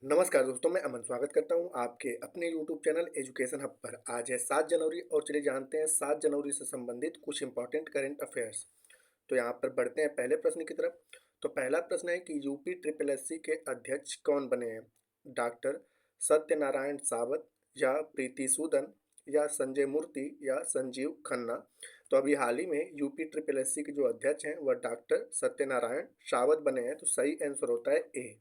नमस्कार दोस्तों, मैं अमन स्वागत करता हूँ आपके अपने यूट्यूब चैनल एजुकेशन हब पर। आज है 7 जनवरी और चलिए जानते हैं 7 जनवरी से संबंधित कुछ इंपॉर्टेंट करंट अफेयर्स। तो यहाँ पर बढ़ते हैं पहले प्रश्न की तरफ। तो पहला प्रश्न है कि यूपी ट्रिपल एससी के अध्यक्ष कौन बने हैं? डॉक्टर सत्यनारायण सावत या प्रीति सूदन या संजय मूर्ति या संजीव खन्ना। तो अभी हाल ही में यूपी ट्रिपल एससी के जो अध्यक्ष हैं वह डॉक्टर सत्यनारायण सावत बने हैं। तो सही आंसर होता है ए।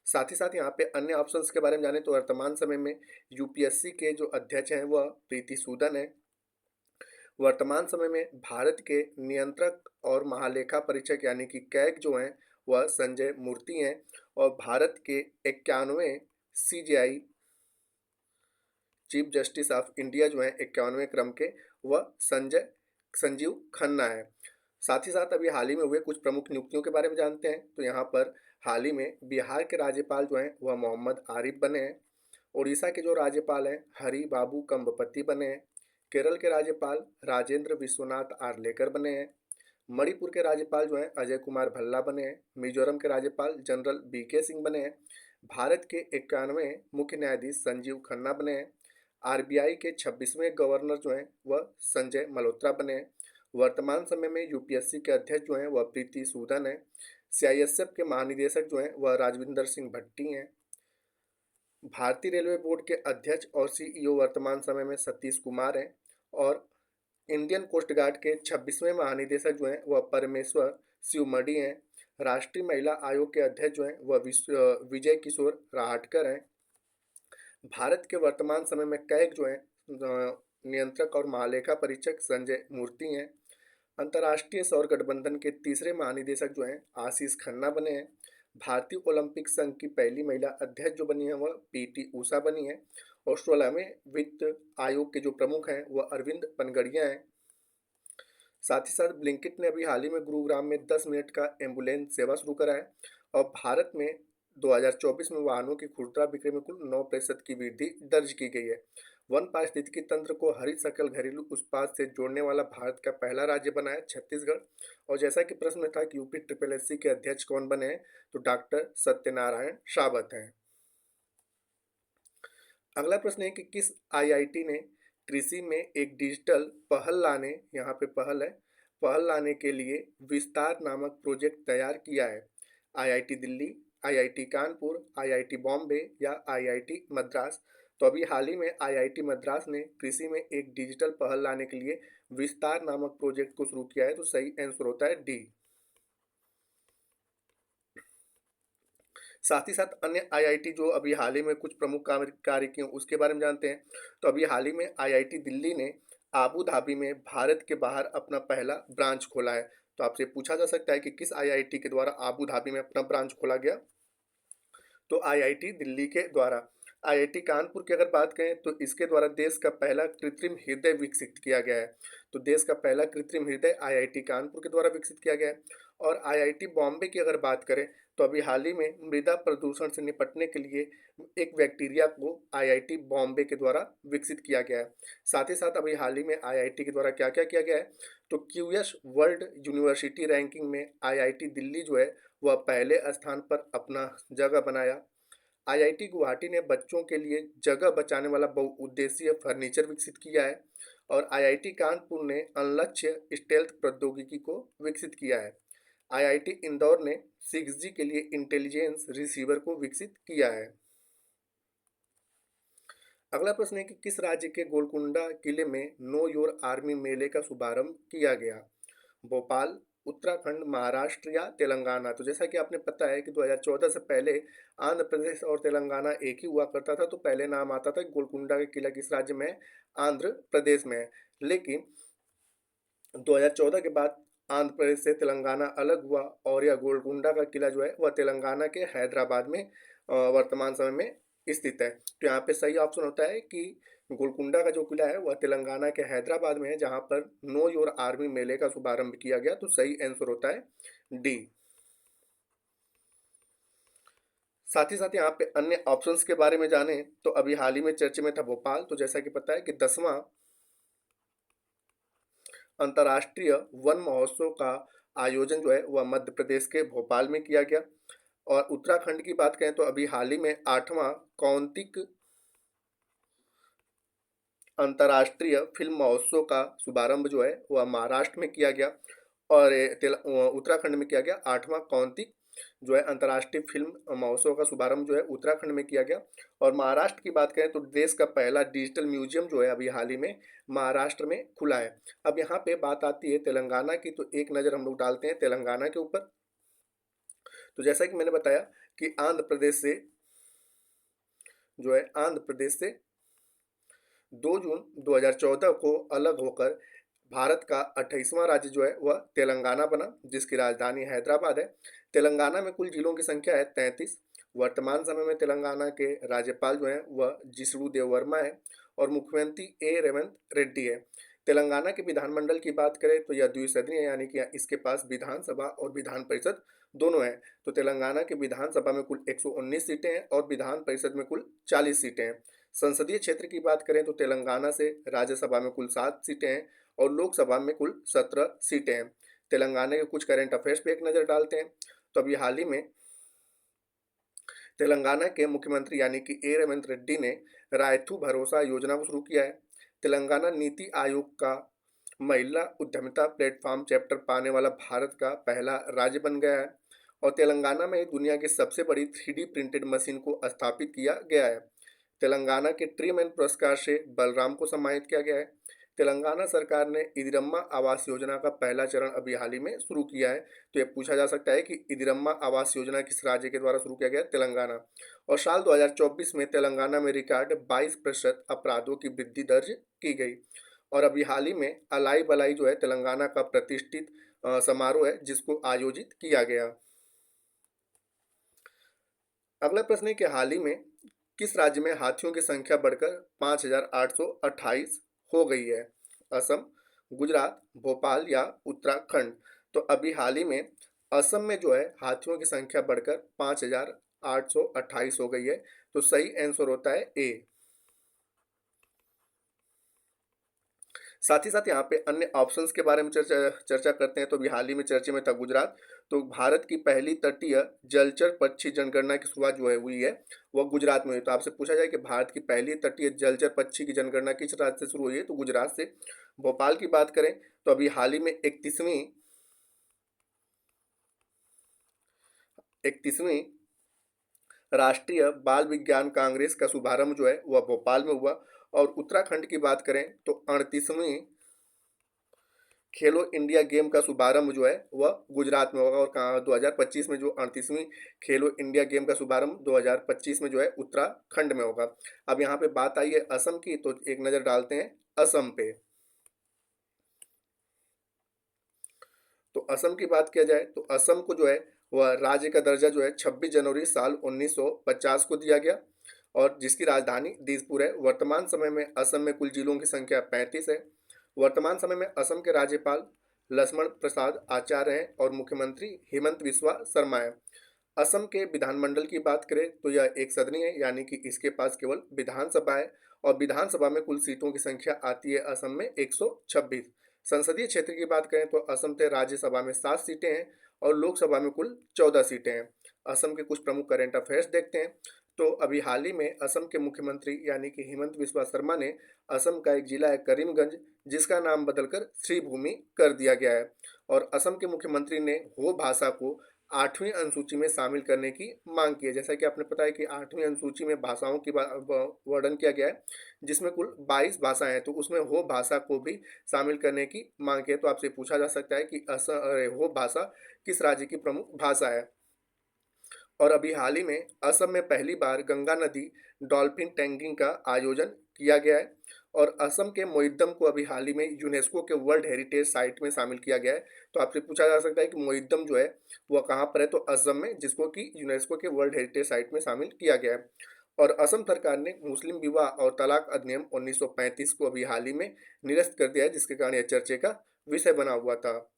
साथ ही साथ यहाँ पे अन्य ऑप्शंस के बारे में जाने तो वर्तमान समय में यूपीएससी के जो अध्यक्ष हैं वह प्रीति सूदन है। वर्तमान समय में भारत के नियंत्रक और महालेखा परीक्षक यानी कि कैग जो हैं वह संजय मूर्ति हैं। और भारत के 91वें CJI chief justice of India जो हैं 91वें क्रम के वह संजीव खन्ना है। साथ ही साथ अभी हाल ही में हुए कुछ प्रमुख नियुक्तियों के बारे में जानते हैं। तो यहाँ पर हाल ही में बिहार के राज्यपाल जो हैं वह मोहम्मद आरिफ बने हैं। उड़ीसा के जो राज्यपाल हैं हरि बाबू कंबपति बने हैं। केरल के राज्यपाल राजेंद्र विश्वनाथ आर्लेकर बने हैं। मणिपुर के राज्यपाल जो हैं अजय कुमार भल्ला बने हैं। मिजोरम के राज्यपाल जनरल बीके सिंह बने हैं। भारत के 91वें मुख्य न्यायाधीश संजीव खन्ना बने हैं। आरबीआई के 26वें गवर्नर जो हैं वह संजय मल्होत्रा बने हैं। वर्तमान समय में यूपीएससी के अध्यक्ष जो हैं वह प्रीति सूदन है। सीआईएसएफ के महानिदेशक जो हैं वह राजविंदर सिंह भट्टी हैं। भारतीय रेलवे बोर्ड के अध्यक्ष और सीईओ वर्तमान समय में सतीश कुमार हैं। और इंडियन कोस्ट गार्ड के 26वें महानिदेशक जो हैं वह परमेश्वर शिवमणि हैं। राष्ट्रीय महिला आयोग के अध्यक्ष जो हैं वह विजय किशोर राहटकर हैं। भारत के वर्तमान समय में कैग जो हैं नियंत्रक और महालेखा परीक्षक संजय मूर्ति हैं। अंतर्राष्ट्रीय सौर गठबंधन के तीसरे महानिदेशक जो हैं आशीष खन्ना बने हैं। भारतीय ओलंपिक संघ की पहली महिला अध्यक्ष जो बनी है वह पीटी उषा बनी है। ऑस्ट्रेलिया में वित्त आयोग के जो प्रमुख हैं वह अरविंद पनगड़िया हैं। साथ ही साथ ब्लिंकिट ने अभी हाल ही में गुरुग्राम में 10 मिनट का एम्बुलेंस सेवा शुरू करा है। और भारत में 2024 में वाहनों की खुदरा बिक्री में कुल 9% की वृद्धि दर्ज की गई है। वन पारिस्थितिकी तंत्र को हरित सकल घरेलू उत्पाद से जोड़ने वाला भारत का पहला राज्य बना है छत्तीसगढ़। और जैसा कि प्रश्न में था कि यूपी ट्रिपल एससी के अध्यक्ष कौन बने हैं, तो डॉक्टर सत्यनारायण सावत हैं। अगला प्रश्न है कि किस आईआईटी ने कृषि में एक डिजिटल पहल लाने, यहाँ पे पहल है, पहल लाने के लिए विस्तार नामक प्रोजेक्ट तैयार किया है? IIT Delhi, IIT Kanpur, IIT Bombay या आईआईटी मद्रास। तो अभी हाल ही में आईआईटी मद्रास ने कृषि में एक डिजिटल पहल लाने के लिए विस्तार नामक प्रोजेक्ट को शुरू किया है। तो सही आंसर होता है डी। साथ ही साथ अन्य आईआईटी जो अभी हाल ही में कुछ प्रमुख कार्य किए उसके बारे में जानते हैं। तो अभी हाल ही में आईआईटी दिल्ली ने आबू धाबी में भारत के बाहर अपना पहला ब्रांच खोला है। तो आपसे पूछा जा सकता है कि किस आईआईटी के द्वारा आबू धाबी में अपना ब्रांच खोला गया, तो आईआईटी दिल्ली के द्वारा। आईआईटी कानपुर की अगर बात करें तो इसके द्वारा देश का पहला कृत्रिम हृदय विकसित किया गया है। तो देश का पहला कृत्रिम हृदय आईआईटी कानपुर के द्वारा विकसित किया गया है। और आईआईटी बॉम्बे की अगर बात करें तो अभी हाल ही में मृदा प्रदूषण से निपटने के लिए एक बैक्टीरिया को आईआईटी बॉम्बे के द्वारा विकसित किया गया है। साथ ही साथ अभी हाल ही में आईआईटी के द्वारा क्या क्या किया गया है, तो क्यूएस वर्ल्ड यूनिवर्सिटी रैंकिंग में आईआईटी दिल्ली जो है वह पहले स्थान पर अपना जगह बनाया। आईआईटी गुवाहाटी ने बच्चों के लिए जगह बचाने वाला बहुउद्देशीय फर्नीचर विकसित किया है। और आईआईटी कानपुर ने अनलक्ष्य स्टेल्थ प्रौद्योगिकी को विकसित किया है। आईआईटी इंदौर ने 6G के लिए इंटेलिजेंस रिसीवर को विकसित किया है। अगला प्रश्न है कि किस राज्य के गोलकुंडा किले में नो योर आर्मी मेले का शुभारंभ किया गया? भोपाल, उत्तराखंड, महाराष्ट्र या तेलंगाना। तो जैसा कि आपने पता है कि 2014 से पहले आंध्र प्रदेश और तेलंगाना एक ही हुआ करता था। तो पहले नाम आता था गोलकुंडा का किला किस राज्य में है? आंध्र प्रदेश में है। लेकिन 2014 के बाद आंध्र प्रदेश से तेलंगाना अलग हुआ और यह गोलकुंडा का किला जो है वह तेलंगाना के हैदराबाद में वर्तमान समय में स्थित है। तो यहाँ पे सही ऑप्शन होता है कि गोलकुंडा का जो किला है वह तेलंगाना के हैदराबाद में है, जहाँ पर नो योर आर्मी मेले का शुभारंभ किया गया। तो सही आंसर होता है डी। साथ ही साथ यहाँ पे अन्य ऑप्शंस के बारे में जाने तो अभी हाल ही में चर्चा में था भोपाल। तो जैसा कि पता है कि 10वां अंतर्राष्ट्रीय वन महोत्सव का आयोजन जो है वह मध्य प्रदेश के भोपाल में किया गया। और उत्तराखंड की बात करें तो अभी हाल ही में 8वां कौंतिक अंतर्राष्ट्रीय फिल्म महोत्सव का शुभारंभ जो है वह महाराष्ट्र में किया गया। और उत्तराखंड में किया गया 8वां कौंतिक जो है अंतर्राष्ट्रीय फिल्म महोत्सव का शुभारंभ जो है उत्तराखंड में किया गया। और महाराष्ट्र की बात करें तो देश का पहला डिजिटल म्यूजियम जो है अभी हाल ही में महाराष्ट्र में खुला है। अब यहाँ पे बात आती है तेलंगाना की, तो एक नज़र हम लोग डालते हैं तेलंगाना के ऊपर। तो जैसा कि मैंने बताया कि आंध्र प्रदेश से 2 जून 2014 को अलग होकर भारत का 28वां राज्य जो है वह तेलंगाना बना, जिसकी राजधानी हैदराबाद है। तेलंगाना में कुल जिलों की संख्या है 33। वर्तमान समय में तेलंगाना के राज्यपाल जो हैं वह जिष्णु देववर्मा है और मुख्यमंत्री ए रेवंत रेड्डी है। तेलंगाना के विधानमंडल की बात करें तो यह द्विसदनीय है, यानी कि इसके पास विधानसभा और विधान परिषद दोनों हैं। तो तेलंगाना की विधानसभा में कुल 119 सीटें हैं और विधान परिषद में कुल 40 सीटें हैं। संसदीय क्षेत्र की बात करें तो तेलंगाना से राज्यसभा में कुल 7 सीटें हैं और लोकसभा में कुल 17 सीटें हैं। तेलंगाना के कुछ करंट अफेयर्स पे एक नज़र डालते हैं। तो अभी हाल ही में तेलंगाना के मुख्यमंत्री यानी कि ए रेवंत रेड्डी ने रायथू भरोसा योजना को शुरू किया है। तेलंगाना नीति आयोग का महिला उद्यमिता प्लेटफॉर्म चैप्टर पाने वाला भारत का पहला राज्य बन गया है। और तेलंगाना में दुनिया की सबसे बड़ी 3D प्रिंटेड मशीन को स्थापित किया गया है। तेलंगाना के ट्री मैन पुरस्कार से बलराम को सम्मानित किया गया है। तेलंगाना सरकार ने इंदिरम्मा आवास योजना का पहला चरण अभी हाल ही में शुरू किया है। तो ये पूछा जा सकता है कि इंदिरम्मा आवास योजना किस राज्य के द्वारा शुरू किया गया? तेलंगाना। और साल 2024 में तेलंगाना में रिकॉर्ड 22% अपराधों की वृद्धि दर्ज की गई। और अभी हाल ही में अलाई बलाई जो है तेलंगाना का प्रतिष्ठित समारोह है जिसको आयोजित किया गया। अगला प्रश्न है कि हाल ही में किस राज्य में हाथियों की संख्या बढ़कर 5,828 हो गई है? असम, गुजरात, भोपाल या उत्तराखंड? तो अभी हाल ही में असम में जो है हाथियों की संख्या बढ़कर 5,828 हो गई है। तो सही आंसर होता है ए। साथ ही साथ यहाँ पे अन्य ऑप्शंस के बारे में चर्चा करते हैं। तो अभी हाल ही में चर्चे में था गुजरात। तो भारत की पहली तटीय जलचर पक्षी जनगणना की शुरुआत जो है हुई है वह गुजरात में हुई। तो आपसे पूछा जाए कि भारत की पहली तटीय जलचर पक्षी की जनगणना किस राज्य से शुरू हुई है? तो गुजरात से। भोपाल की बात करें तो अभी हाल ही में 31वीं राष्ट्रीय बाल विज्ञान कांग्रेस का शुभारंभ जो है वह भोपाल में हुआ। और उत्तराखंड की बात करें तो 38वीं खेलो इंडिया गेम का शुभारंभ जो है वह गुजरात में होगा। और कहाँ 2025 में जो 38वीं खेलो इंडिया गेम का शुभारंभ 2025 में जो है उत्तराखंड में होगा। अब यहाँ पे बात आई है असम की, तो एक नज़र डालते हैं असम पे। तो असम की बात किया जाए तो असम को जो है वह राज्य का दर्जा जो है 26 जनवरी साल 1950 को दिया गया और जिसकी राजधानी दिसपुर है। वर्तमान समय में असम में कुल जिलों की संख्या 35 है। वर्तमान समय में असम के राज्यपाल लक्ष्मण प्रसाद आचार्य हैं और मुख्यमंत्री हेमंत बिस्वा शर्मा है। असम के विधानमंडल की बात करें तो यह एक सदनी है, यानी कि इसके पास केवल विधानसभा है और विधानसभा में कुल सीटों की संख्या आती है असम में 126। संसदीय क्षेत्र की बात करें तो असम के राज्यसभा में 7 सीटें हैं और लोकसभा में कुल 14 सीटें हैं। असम के कुछ प्रमुख करंट अफेयर्स देखते हैं। तो अभी हाल ही में असम के मुख्यमंत्री यानी कि हेमंत बिस्वा शर्मा ने असम का एक जिला है करीमगंज जिसका नाम बदलकर श्रीभूमि कर दिया गया है। और असम के मुख्यमंत्री ने हो भाषा को 8वीं अनुसूची में शामिल करने की मांग की है। जैसा कि आपने पता है कि 8वीं अनुसूची में भाषाओं की वर्णन किया गया है जिसमें कुल 22 भाषाएं हैं, तो उसमें हो भाषा को भी शामिल करने की मांग की है। तो आपसे पूछा जा सकता है कि हो भाषा किस राज्य की प्रमुख भाषा है? और अभी हाल ही में असम में पहली बार गंगा नदी डॉल्फिन टैंगिंग का आयोजन किया गया है। और असम के मोइद्दम को अभी हाल ही में यूनेस्को के वर्ल्ड हेरिटेज साइट में शामिल किया गया है। तो आपसे पूछा जा सकता है कि मोइद्दम जो है वह कहाँ पर है? तो असम में, जिसको कि यूनेस्को के वर्ल्ड हेरिटेज साइट में शामिल किया गया है। और असम सरकार ने मुस्लिम विवाह और तलाक अधिनियम 1935 को अभी हाल ही में निरस्त कर दिया है, जिसके कारण यह चर्चे का विषय बना हुआ था।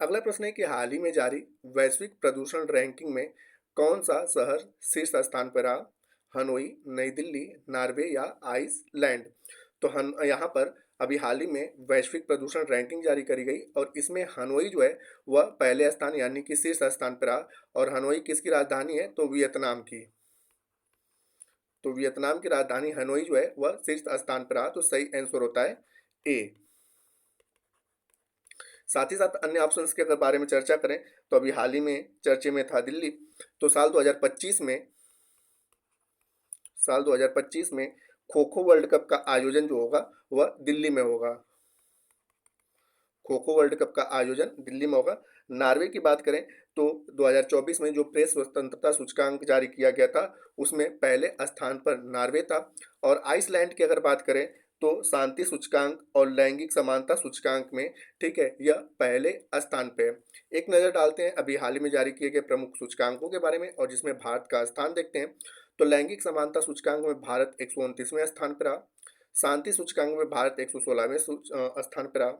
अगला प्रश्न है कि हाल ही में जारी वैश्विक प्रदूषण रैंकिंग में कौन सा शहर शीर्ष स्थान पर रहा? हनोई, नई दिल्ली, नॉर्वे या आइसलैंड? तो यहाँ पर अभी हाल ही में वैश्विक प्रदूषण रैंकिंग जारी करी गई और इसमें हनोई जो है वह पहले स्थान यानी कि शीर्ष स्थान पर रहा। और हनोई किसकी राजधानी है? तो वियतनाम की। तो वियतनाम की राजधानी हनोई जो है वह शीर्ष स्थान पर रहा। तो सही आंसर होता है ए। साथ ही साथ अन्य ऑप्शंस के अगर बारे में चर्चा करें तो अभी हाल ही में चर्चे में था दिल्ली। तो साल 2025 में खो खो वर्ल्ड कप का आयोजन जो होगा वह दिल्ली में होगा। खो खो वर्ल्ड कप का आयोजन दिल्ली में होगा। नॉर्वे की बात करें तो 2024 में जो प्रेस स्वतंत्रता सूचकांक जारी किया गया था उसमें पहले स्थान पर नॉर्वे था। और आइसलैंड की अगर बात करें तो शांति सूचकांक और लैंगिक समानता सूचकांक में, ठीक है, यह पहले स्थान पे है। एक नज़र डालते हैं अभी हाल ही में जारी किए गए प्रमुख सूचकांकों के बारे में और जिसमें भारत का स्थान देखते हैं। तो लैंगिक समानता सूचकांक में भारत 129वें स्थान पर रहा। शांति सूचकांक में भारत 116वें स्थान पर रहा।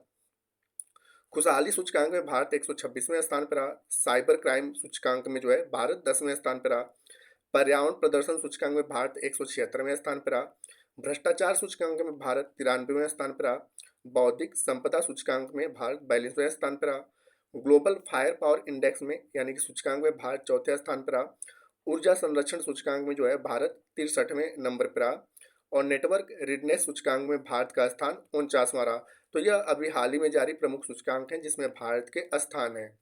खुशहाली सूचकांक में भारत 126वें स्थान पर रहा। साइबर क्राइम सूचकांक में जो है भारत 10वें स्थान पर रहा। पर्यावरण प्रदर्शन सूचकांक में भारत 176वें स्थान पर रहा। भ्रष्टाचार सूचकांक में भारत 93वें स्थान पर रहा। बौद्धिक संपदा सूचकांक में भारत 42वें स्थान पर रहा। ग्लोबल फायर पावर इंडेक्स में यानी कि सूचकांक में भारत 4थे स्थान पर रहा। ऊर्जा संरक्षण सूचकांक में जो है भारत 63वें नंबर पर रहा। और नेटवर्क रेडनेस सूचकांक में भारत का स्थान 49वां रहा। तो यह अभी हाल ही में जारी प्रमुख सूचकांक हैं जिसमें भारत के स्थान हैं।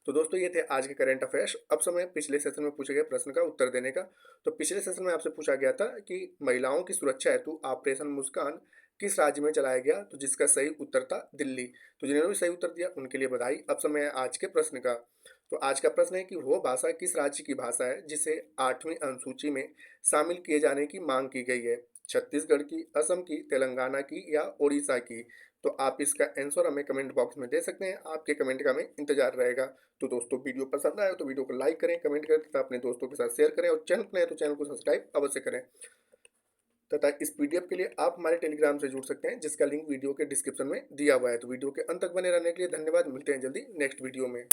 तो दोस्तों ये थे आज के करंट अफेयर्स। अब समय पिछले सेशन में पूछे गए प्रश्न का उत्तर देने का। तो पिछले सेशन में आपसे पूछा गया था कि महिलाओं की सुरक्षा हेतु ऑपरेशन मुस्कान किस राज्य में चलाया गया? तो जिसका सही उत्तर था दिल्ली। तो जिन्होंने भी सही उत्तर दिया उनके लिए बधाई। अब समय है आज के प्रश्न का। तो आज का प्रश्न है कि वो भाषा किस राज्य की भाषा है जिसे 8वीं अनुसूची में शामिल किए जाने की मांग की गई है? छत्तीसगढ़ की, असम की, तेलंगाना की या उड़ीसा की? तो आप इसका आंसर हमें कमेंट बॉक्स में दे सकते हैं। आपके कमेंट का हमें इंतजार रहेगा। तो दोस्तों वीडियो पसंद आए तो वीडियो को लाइक करें, कमेंट करें तथा अपने दोस्तों के साथ शेयर करें और चैनल पर नए तो चैनल को सब्सक्राइब अवश्य करें। तथा इस पीडीएफ के लिए आप हमारे टेलीग्राम से जुड़ सकते हैं जिसका लिंक वीडियो के डिस्क्रिप्शन में दिया हुआ है। तो वीडियो के अंत तक बने रहने के लिए धन्यवाद। मिलते हैं जल्दी नेक्स्ट वीडियो में।